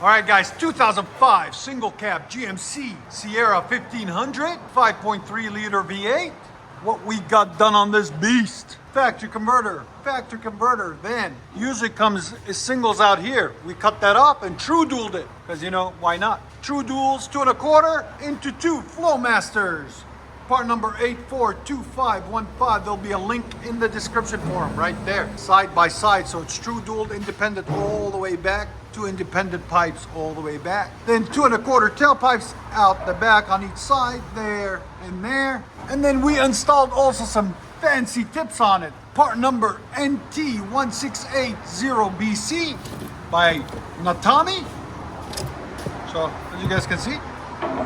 All right, guys, 2005 single cab GMC Sierra 1500, 5.3 liter V8. What we got done on this beast. Factory converter. Then usually comes singles out here. We cut that up and true dualed it, because you know, why not? True duals, 2 1/4 into 2 FLOWMASTERs. Part number 842515. There'll be a link in the description for them right there, side by side. So it's true dualed, independent all the way back, 2 independent pipes all the way back. Then 2 1/4 tailpipes out the back on each side, there and there. And then we installed also some fancy tips on it. Part number NT1680BC by Natami. So as you guys can see,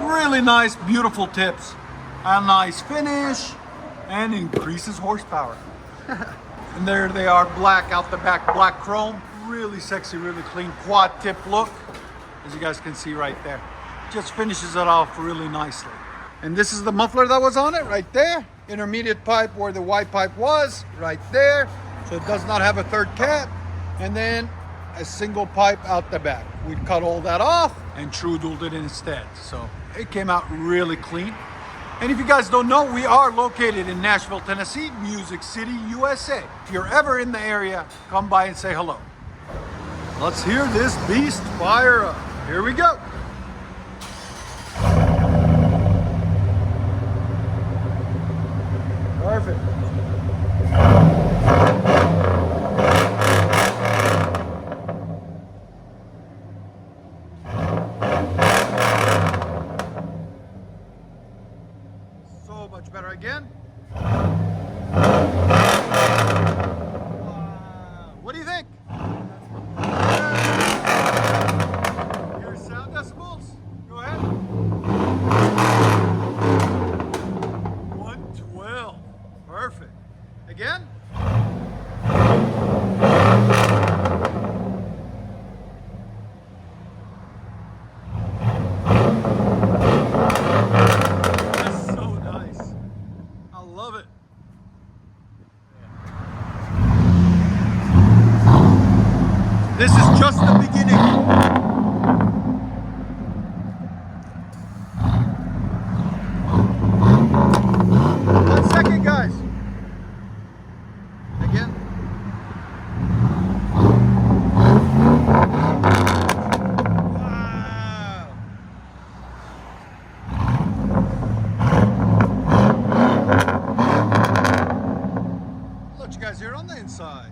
really nice, beautiful tips. A nice finish and increases horsepower. And there they are, black out the back, black chrome. Really sexy, really clean quad tip look, as you guys can see right there. Just finishes it off really nicely. And this is the muffler that was on it right there. Intermediate pipe where the white pipe was, right there. So it does not have a third cap. And then a single pipe out the back. We cut all that off and true dualed it instead. So it came out really clean. And if you guys don't know, we are located in Nashville, Tennessee, Music City, USA. If you're ever in the area, come by and say hello. Let's hear this beast fire up. Here we go. Perfect. So much better again. What do you think? Your sound decibels? Go ahead. 112. Perfect. Again? That's so nice. I love it. This is just the beginning. 1 second, guys. Again. Wow. Let you guys hear it on the inside.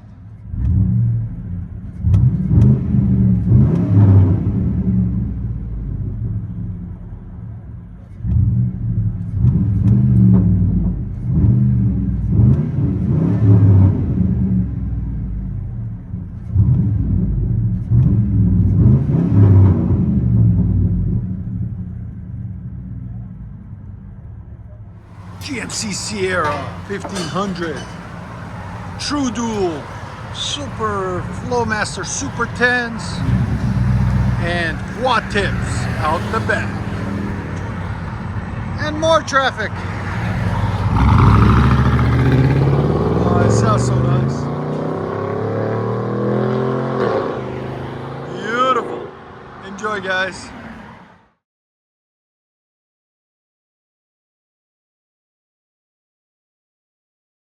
GMC Sierra 1500, True Dual, Super FLOWMASTER Super 10s, and quad tips out the back. And more traffic. Oh, it sounds so nice. Beautiful. Enjoy, guys.